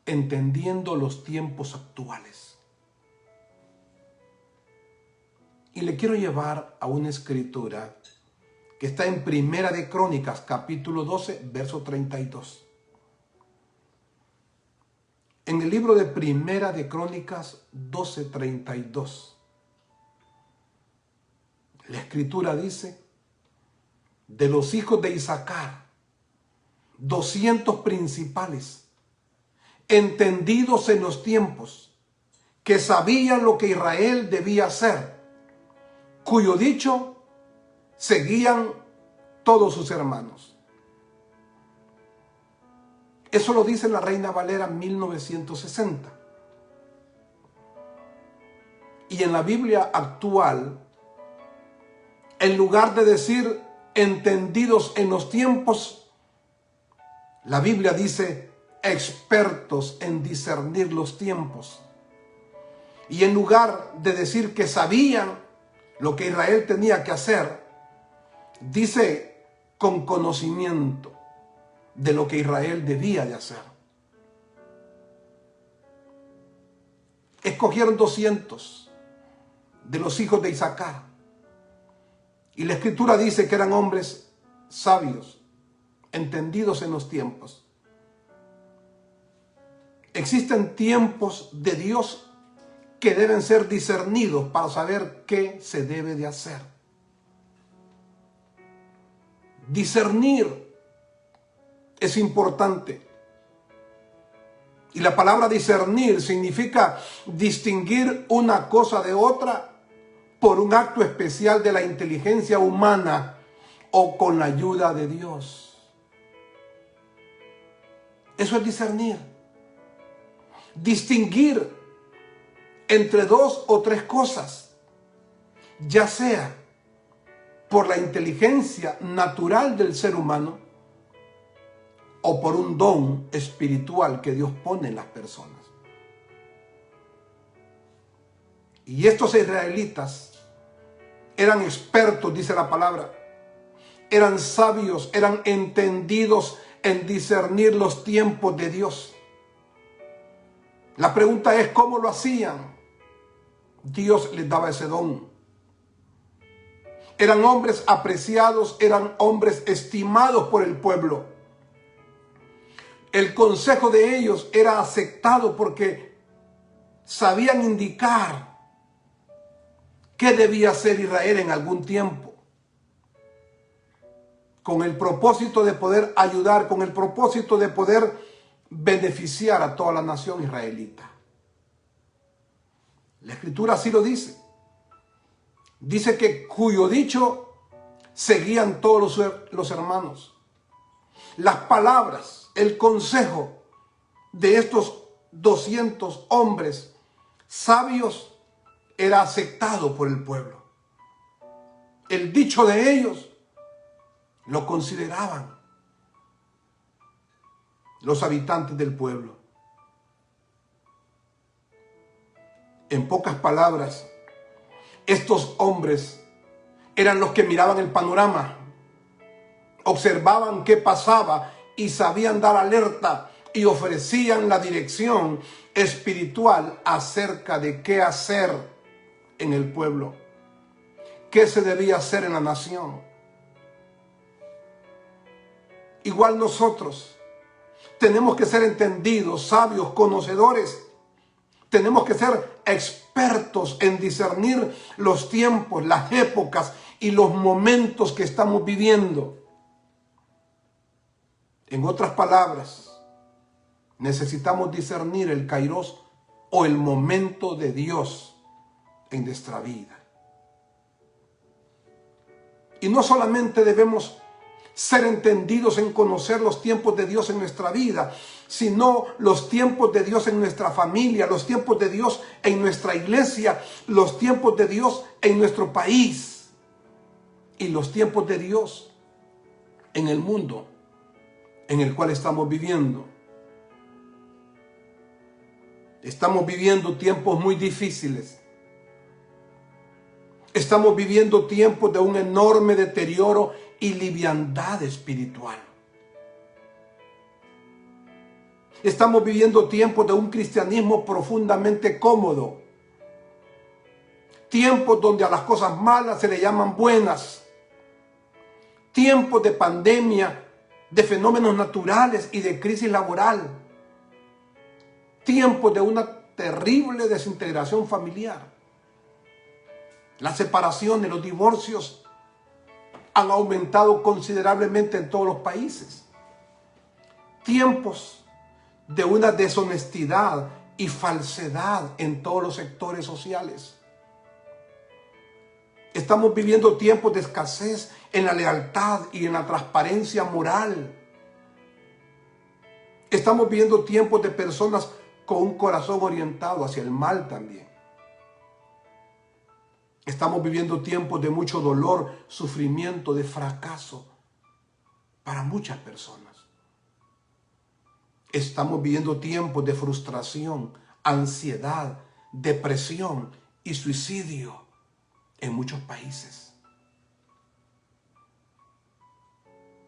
entendiendo los tiempos actuales. Y le quiero llevar a una escritura que está en Primera de Crónicas, capítulo 12, verso 32. En el libro de Primera de Crónicas 12:32, la escritura dice: de los hijos de Isaacar, 200 principales, entendidos en los tiempos, que sabían lo que Israel debía hacer, cuyo dicho seguían todos sus hermanos. Eso lo dice la Reina Valera 1960. Y en la Biblia actual, en lugar de decir entendidos en los tiempos, la Biblia dice expertos en discernir los tiempos. Y en lugar de decir que sabían lo que Israel tenía que hacer, dice con conocimiento de lo que Israel debía de hacer. Escogieron 200 de los hijos de Isaacar. Y la escritura dice que eran hombres sabios, entendidos en los tiempos. Existen tiempos de Dios que deben ser discernidos para saber qué se debe de hacer. Discernir es importante. Y la palabra discernir significa distinguir una cosa de otra por un acto especial de la inteligencia humana o con la ayuda de Dios. Eso es discernir. Distinguir entre dos o tres cosas, ya sea por la inteligencia natural del ser humano o por un don espiritual que Dios pone en las personas. Y estos israelitas eran expertos, dice la palabra, eran sabios, eran entendidos en discernir los tiempos de Dios. La pregunta es, ¿cómo lo hacían? Dios les daba ese don. Eran hombres apreciados, eran hombres estimados por el pueblo. El consejo de ellos era aceptado porque sabían indicar qué debía hacer Israel en algún tiempo, con el propósito de poder ayudar, con el propósito de poder beneficiar a toda la nación israelita. La escritura así lo dice. Dice que cuyo dicho seguían todos los hermanos. Las palabras, el consejo de estos 200 hombres sabios era aceptado por el pueblo. El dicho de ellos lo consideraban los habitantes del pueblo. En pocas palabras, estos hombres eran los que miraban el panorama, observaban qué pasaba y sabían dar alerta y ofrecían la dirección espiritual acerca de qué hacer en el pueblo, qué se debía hacer en la nación. Igual nosotros tenemos que ser entendidos, sabios, conocedores. Tenemos que ser expertos en discernir los tiempos, las épocas y los momentos que estamos viviendo. En otras palabras, necesitamos discernir el kairos o el momento de Dios en nuestra vida. Y no solamente debemos ser entendidos en conocer los tiempos de Dios en nuestra vida, sino los tiempos de Dios en nuestra familia, los tiempos de Dios en nuestra iglesia, los tiempos de Dios en nuestro país y los tiempos de Dios en el mundo en el cual estamos viviendo. Estamos viviendo tiempos muy difíciles. Estamos viviendo tiempos de un enorme deterioro y liviandad espiritual. Estamos viviendo tiempos de un cristianismo profundamente cómodo. Tiempos donde a las cosas malas se le llaman buenas. Tiempos de pandemia, de fenómenos naturales y de crisis laboral. Tiempos de una terrible desintegración familiar. Las separaciones, los divorcios han aumentado considerablemente en todos los países. Tiempos de una deshonestidad y falsedad en todos los sectores sociales. Estamos viviendo tiempos de escasez en la lealtad y en la transparencia moral. Estamos viviendo tiempos de personas con un corazón orientado hacia el mal también. Estamos viviendo tiempos de mucho dolor, sufrimiento, de fracaso para muchas personas. Estamos viviendo tiempos de frustración, ansiedad, depresión y suicidio en muchos países.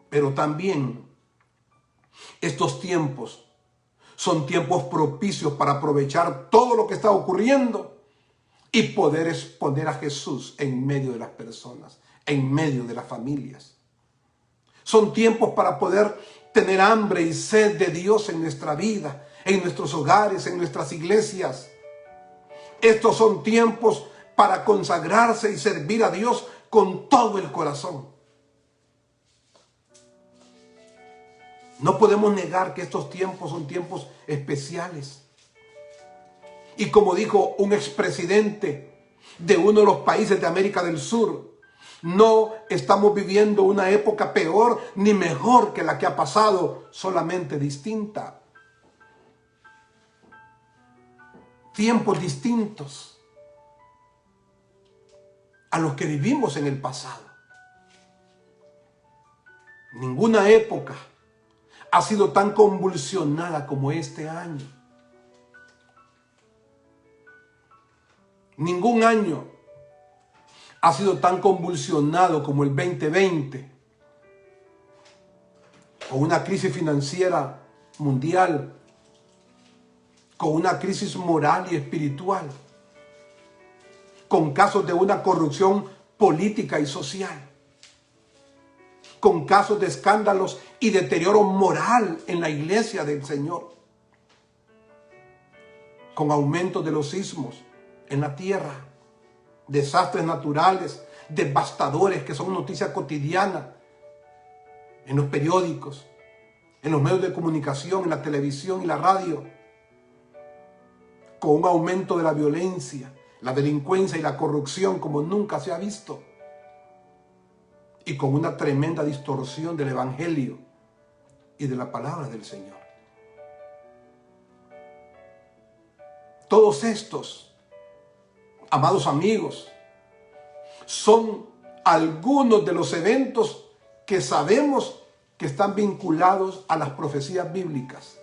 Pero también estos tiempos son tiempos propicios para aprovechar todo lo que está ocurriendo y poder exponer a Jesús en medio de las personas, en medio de las familias. Son tiempos para poder tener hambre y sed de Dios en nuestra vida, en nuestros hogares, en nuestras iglesias. Estos son tiempos para consagrarse y servir a Dios con todo el corazón. No podemos negar que estos tiempos son tiempos especiales. Y como dijo un expresidente de uno de los países de América del Sur, no estamos viviendo una época peor ni mejor que la que ha pasado, solamente distinta. Tiempos distintos a los que vivimos en el pasado. Ninguna época ha sido tan convulsionada como este año. Ningún año ha sido tan convulsionado como el 2020, con una crisis financiera mundial, con una crisis moral y espiritual, con casos de una corrupción política y social, con casos de escándalos y deterioro moral en la iglesia del Señor, con aumento de los sismos en la tierra, desastres naturales, devastadores que son noticia cotidiana en los periódicos, en los medios de comunicación, en la televisión y la radio, con un aumento de la violencia, la delincuencia y la corrupción como nunca se ha visto, y con una tremenda distorsión del Evangelio y de la palabra del Señor. Todos estos, amados amigos, son algunos de los eventos que sabemos que están vinculados a las profecías bíblicas.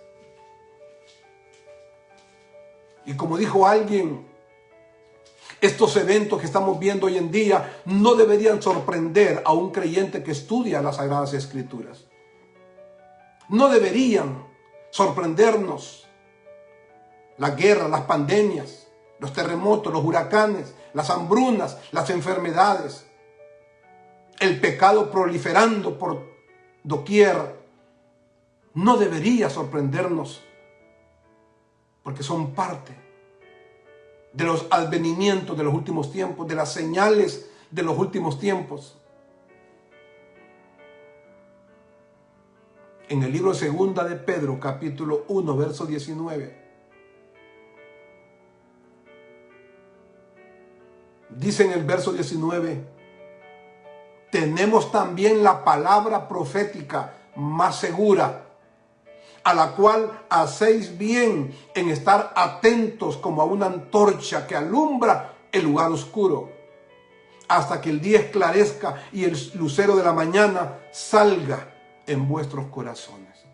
Y como dijo alguien, estos eventos que estamos viendo hoy en día no deberían sorprender a un creyente que estudia las Sagradas Escrituras. No deberían sorprendernos las guerras, las pandemias, los terremotos, los huracanes, las hambrunas, las enfermedades, el pecado proliferando por doquier. No debería sorprendernos, porque son parte de los advenimientos de los últimos tiempos, de las señales de los últimos tiempos. En el libro Segunda de Pedro, capítulo 1, verso 19, dice en el verso 19, tenemos también la palabra profética más segura, a la cual hacéis bien en estar atentos como a una antorcha que alumbra el lugar oscuro, hasta que el día esclarezca y el lucero de la mañana salga en vuestros corazones.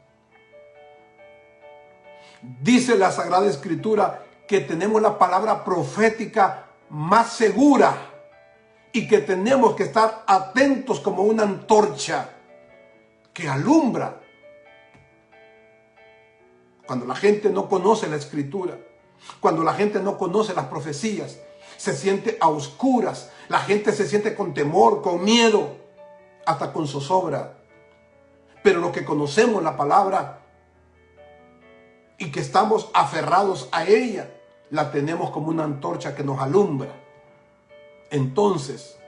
Dice la Sagrada Escritura que tenemos la palabra profética más segura y que tenemos que estar atentos como una antorcha que alumbra cuando la gente no conoce la Escritura, cuando la gente no conoce las profecías, se siente a oscuras, la gente se siente con temor, con miedo, hasta con zozobra. Pero los que conocemos la palabra y que estamos aferrados a ella, la tenemos como una antorcha que nos alumbra. Entonces,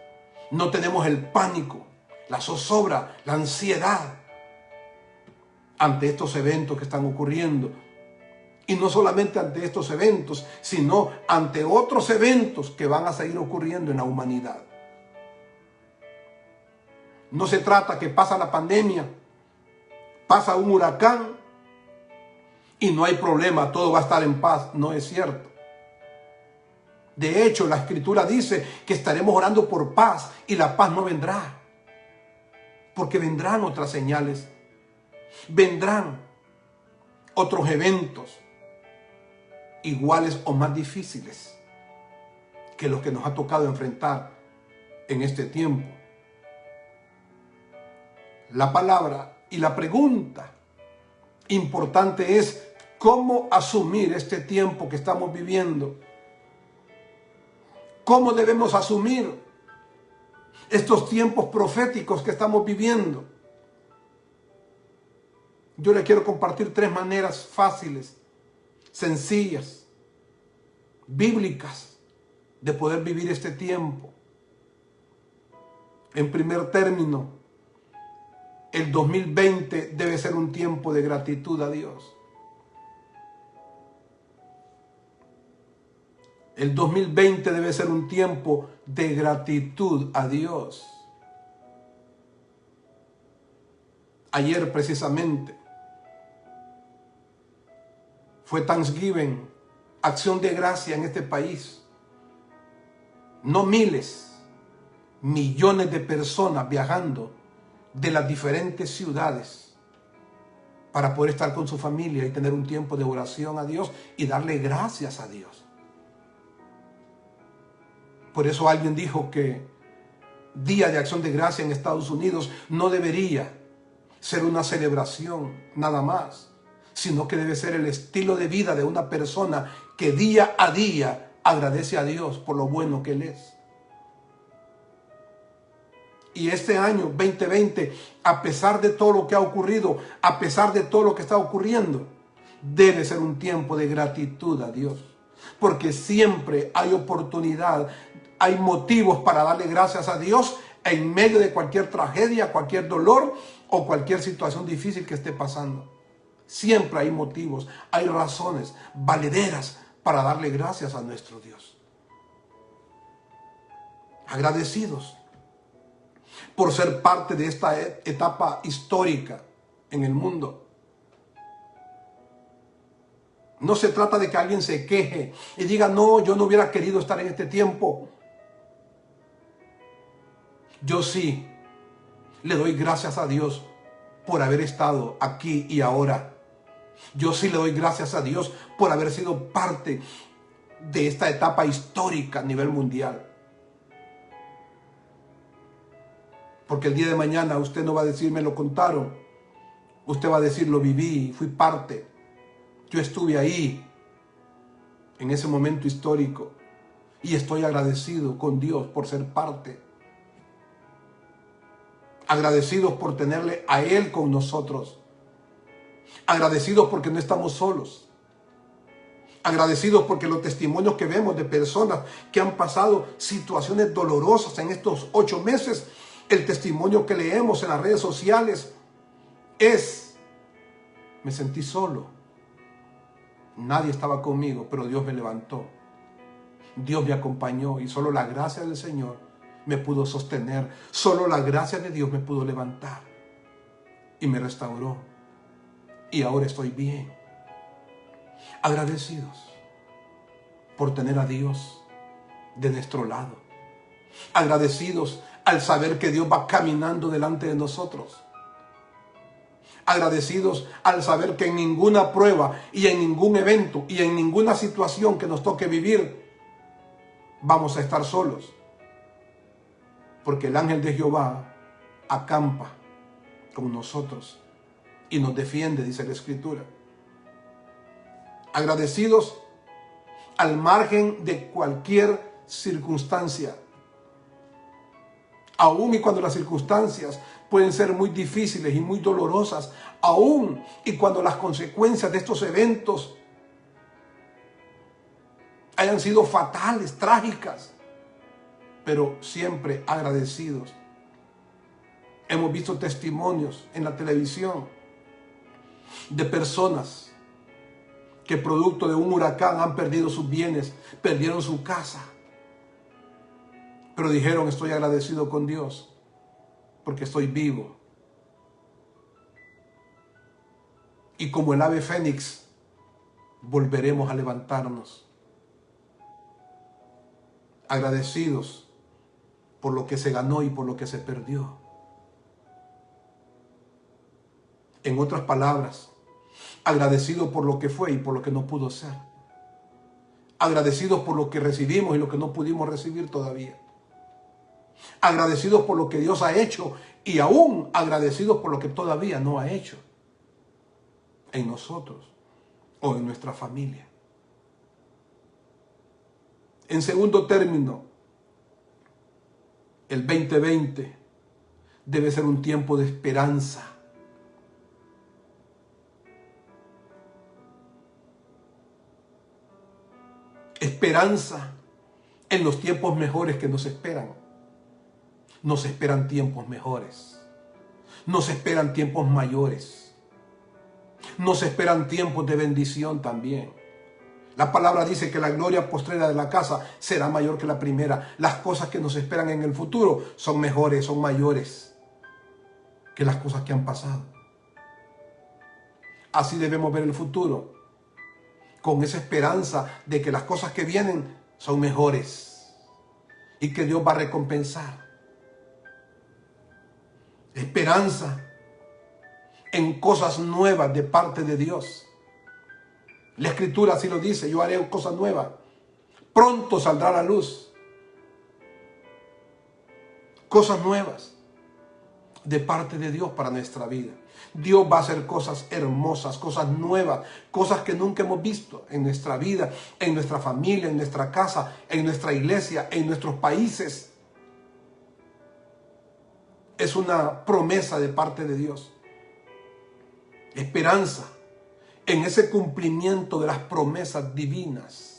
no tenemos el pánico, la zozobra, la ansiedad ante estos eventos que están ocurriendo. Y no solamente ante estos eventos, sino ante otros eventos que van a seguir ocurriendo en la humanidad. No se trata que pasa la pandemia, pasa un huracán y no hay problema, todo va a estar en paz. No es cierto. De hecho, la Escritura dice que estaremos orando por paz y la paz no vendrá. Porque vendrán otras señales, vendrán otros eventos iguales o más difíciles que los que nos ha tocado enfrentar en este tiempo. La palabra y la pregunta importante es cómo asumir este tiempo que estamos viviendo. ¿Cómo debemos asumir estos tiempos proféticos que estamos viviendo? Yo le quiero compartir 3 maneras fáciles, sencillas, bíblicas, de poder vivir este tiempo. En primer término, el 2020 debe ser un tiempo de gratitud a Dios. El 2020 debe ser un tiempo de gratitud a Dios. Ayer precisamente fue Thanksgiving, acción de gracia en este país. No miles, millones de personas viajando de las diferentes ciudades para poder estar con su familia y tener un tiempo de oración a Dios y darle gracias a Dios. Por eso alguien dijo que Día de Acción de Gracia en Estados Unidos no debería ser una celebración nada más, sino que debe ser el estilo de vida de una persona que día a día agradece a Dios por lo bueno que Él es. Y este año 2020, a pesar de todo lo que ha ocurrido, a pesar de todo lo que está ocurriendo, debe ser un tiempo de gratitud a Dios. Porque siempre hay oportunidad, hay motivos para darle gracias a Dios en medio de cualquier tragedia, cualquier dolor o cualquier situación difícil que esté pasando. Siempre hay motivos, hay razones valederas para darle gracias a nuestro Dios. Agradecidos por ser parte de esta etapa histórica en el mundo. No se trata de que alguien se queje y diga, no, yo no hubiera querido estar en este tiempo. Yo sí le doy gracias a Dios por haber estado aquí y ahora. Yo sí le doy gracias a Dios por haber sido parte de esta etapa histórica a nivel mundial. Porque el día de mañana usted no va a decir, me lo contaron. Usted va a decir, lo viví, fui parte. Yo estuve ahí, en ese momento histórico. Y estoy agradecido con Dios por ser parte. Agradecidos por tenerle a Él con nosotros. Agradecidos porque no estamos solos. Agradecidos porque los testimonios que vemos de personas que han pasado situaciones dolorosas en estos 8 meses, el testimonio que leemos en las redes sociales es, me sentí solo. Nadie estaba conmigo, pero Dios me levantó. Dios me acompañó y solo la gracia del Señor me pudo sostener. Solo la gracia de Dios me pudo levantar y me restauró. Y ahora estoy bien. Agradecidos por tener a Dios de nuestro lado. Agradecidos al saber que Dios va caminando delante de nosotros. Agradecidos al saber que en ninguna prueba y en ningún evento y en ninguna situación que nos toque vivir vamos a estar solos. Porque el ángel de Jehová acampa con nosotros y nos defiende, dice la Escritura. Agradecidos al margen de cualquier circunstancia. Aún y cuando las circunstancias pueden ser muy difíciles y muy dolorosas, aún y cuando las consecuencias de estos eventos hayan sido fatales, trágicas, pero siempre agradecidos. Hemos visto testimonios en la televisión de personas que producto de un huracán han perdido sus bienes, perdieron su casa, pero dijeron: estoy agradecido con Dios porque estoy vivo. Y como el ave fénix, volveremos a levantarnos, agradecidos por lo que se ganó y por lo que se perdió. En otras palabras, agradecidos por lo que fue y por lo que no pudo ser. Agradecidos por lo que recibimos y lo que no pudimos recibir todavía. Agradecidos por lo que Dios ha hecho y aún agradecidos por lo que todavía no ha hecho en nosotros o en nuestra familia. En segundo término, el 2020 debe ser un tiempo de esperanza. Esperanza en los tiempos mejores que nos esperan. Nos esperan tiempos mejores. Nos esperan tiempos mayores. Nos esperan tiempos de bendición también. La palabra dice que la gloria postrera de la casa será mayor que la primera. Las cosas que nos esperan en el futuro son mejores, son mayores que las cosas que han pasado. Así debemos ver el futuro, con esa esperanza de que las cosas que vienen son mejores y que Dios va a recompensar. Esperanza en cosas nuevas de parte de Dios. La Escritura así lo dice: yo haré cosas nuevas. Pronto saldrá la luz. Cosas nuevas de parte de Dios para nuestra vida. Dios va a hacer cosas hermosas, cosas nuevas, cosas que nunca hemos visto en nuestra vida, en nuestra familia, en nuestra casa, en nuestra iglesia, en nuestros países. Es una promesa de parte de Dios. Esperanza en ese cumplimiento de las promesas divinas.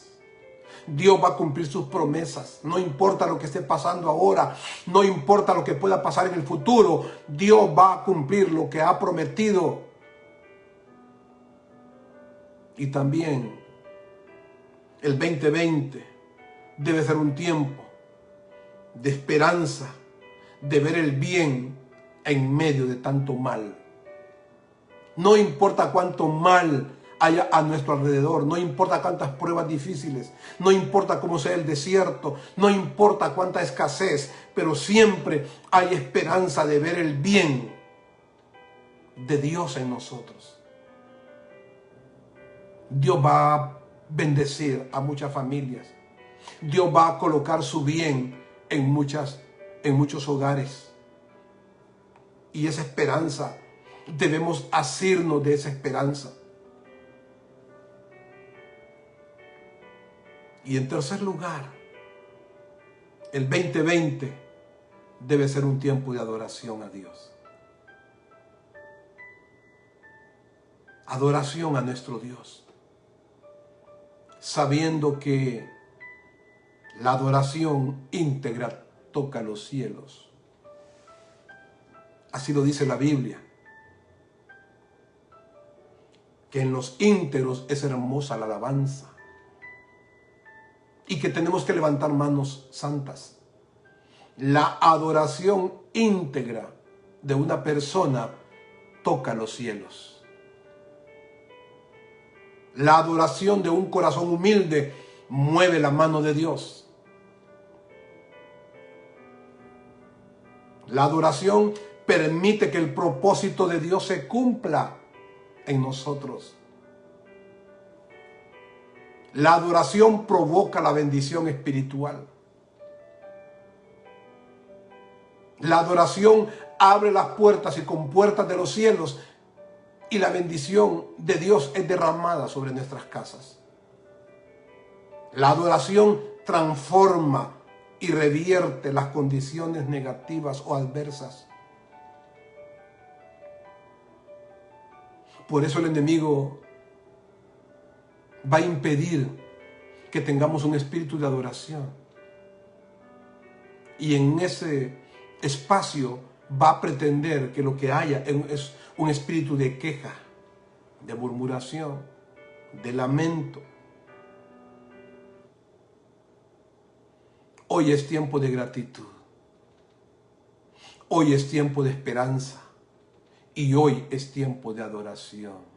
Dios va a cumplir sus promesas. No importa lo que esté pasando ahora, no importa lo que pueda pasar en el futuro, Dios va a cumplir lo que ha prometido. Y también el 2020 debe ser un tiempo de esperanza, de ver el bien en medio de tanto mal. No importa cuánto mal haya a nuestro alrededor, no importa cuántas pruebas difíciles, no importa cómo sea el desierto, no importa cuánta escasez, pero siempre hay esperanza de ver el bien de Dios en nosotros. Dios va a bendecir a muchas familias. Dios va a colocar su bien en muchos hogares. Y esa esperanza, debemos asirnos de esa esperanza. Y en tercer lugar, el 2020 debe ser un tiempo de adoración a Dios. Adoración a nuestro Dios. Sabiendo que la adoración íntegra toca los cielos. Así lo dice la Biblia. Que en los íntegros es hermosa la alabanza. Y que tenemos que levantar manos santas. La adoración íntegra de una persona toca los cielos. La adoración de un corazón humilde mueve la mano de Dios. La adoración permite que el propósito de Dios se cumpla en nosotros. La adoración provoca la bendición espiritual. La adoración abre las puertas y compuertas de los cielos y la bendición de Dios es derramada sobre nuestras casas. La adoración transforma y revierte las condiciones negativas o adversas. Por eso el enemigo va a impedir que tengamos un espíritu de adoración. Y en ese espacio va a pretender que lo que haya es un espíritu de queja, de murmuración, de lamento. Hoy es tiempo de gratitud. Hoy es tiempo de esperanza. Y hoy es tiempo de adoración.